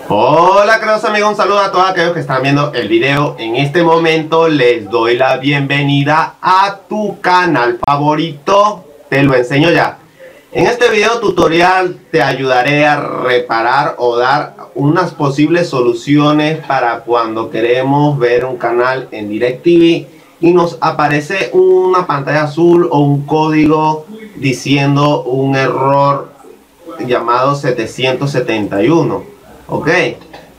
Hola queridos amigos, un saludo a todos aquellos que están viendo el video. En este momento les doy la bienvenida a tu canal favorito. Te lo enseño ya. En este video tutorial te ayudaré a reparar o dar unas posibles soluciones para cuando queremos ver un canal en DirecTV y nos aparece una pantalla azul o un código diciendo un error llamado 771. Ok,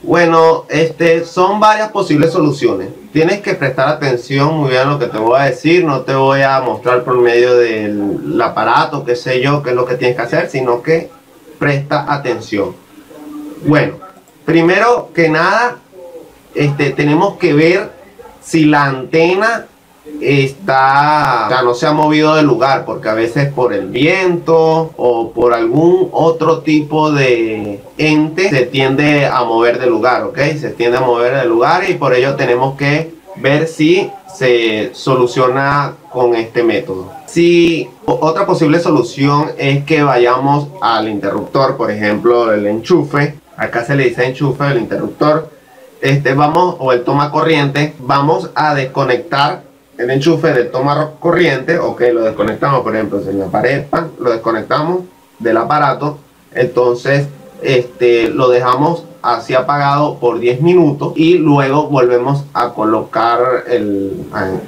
bueno, son varias posibles soluciones. Tienes que prestar atención muy bien a lo que te voy a decir. No te voy a mostrar por medio del aparato, qué sé yo, qué es lo que tienes que hacer, sino que presta atención. Bueno, primero que nada, tenemos que ver si la antena no se ha movido del lugar, porque a veces por el viento o por algún otro tipo de ente se tiende a mover del lugar, ¿ok? Se tiende a mover del lugar y por ello tenemos que ver si se soluciona con este método. Otra posible solución es que vayamos al interruptor, por ejemplo, el enchufe. Acá se le dice enchufe, el interruptor. O el toma corriente. Vamos a desconectar el enchufe del toma corriente. Ok, lo desconectamos, por ejemplo, en la pared, lo desconectamos del aparato. Entonces lo dejamos así apagado por 10 minutos y luego volvemos a colocar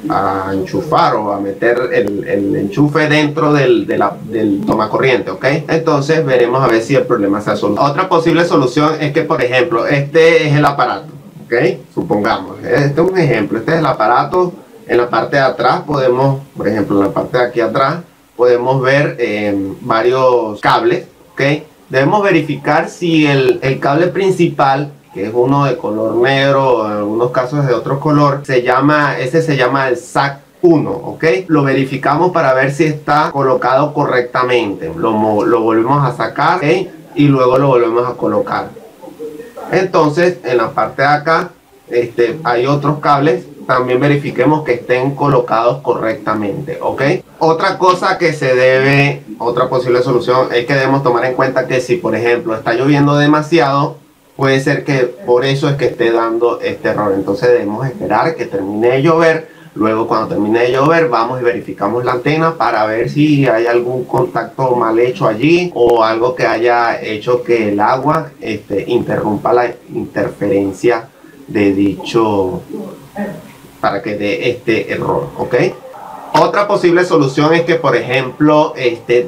a enchufar o a meter el enchufe dentro del toma corriente. Ok, entonces veremos a ver si el problema se ha solucionado. Otra posible solución es que, por ejemplo, este es el aparato. Ok, supongamos, este es un ejemplo, este es el aparato. En la parte de atrás podemos, por ejemplo, en la parte de aquí atrás podemos ver varios cables. Ok, debemos verificar si el cable principal, que es uno de color negro o en algunos casos es de otro color, ese se llama el SAC 1. Ok, lo verificamos para ver si está colocado correctamente. Lo volvemos a sacar, ¿okay? Y luego lo volvemos a colocar. Entonces en la parte de acá hay otros cables. También verifiquemos que estén colocados correctamente. Ok, otra posible solución es que debemos tomar en cuenta que si, por ejemplo, está lloviendo demasiado, puede ser que por eso es que esté dando este error. Entonces debemos esperar que termine de llover. Luego, cuando termine de llover, vamos y verificamos la antena para ver si hay algún contacto mal hecho allí o algo que haya hecho que el agua interrumpa la interferencia de dicho, para que dé este error. Ok, otra posible solución es que, por ejemplo,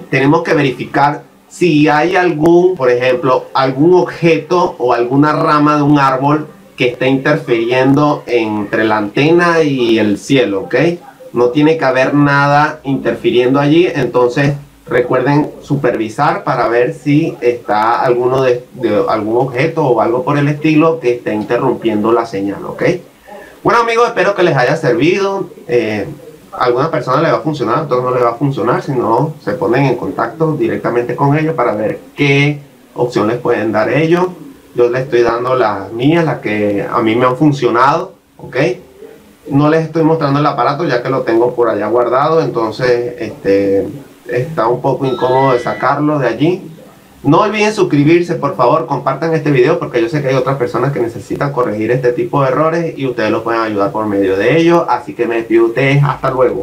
tenemos que verificar si hay algún objeto o alguna rama de un árbol que está interfiriendo entre la antena y el cielo. Ok, no tiene que haber nada interfiriendo allí. Entonces recuerden supervisar para ver si está algún objeto o algo por el estilo que esté interrumpiendo la señal. Ok, bueno amigos, espero que les haya servido. A algunas personas les va a funcionar, a otros no les va a funcionar. Si no, se ponen en contacto directamente con ellos para ver qué opciones pueden dar ellos. Yo les estoy dando las mías, las que a mí me han funcionado. Ok, no les estoy mostrando el aparato ya que lo tengo por allá guardado. Entonces está un poco incómodo de sacarlo de allí. No olviden suscribirse, por favor, compartan este video porque yo sé que hay otras personas que necesitan corregir este tipo de errores y ustedes los pueden ayudar por medio de ello. Así que me despido de ustedes, hasta luego.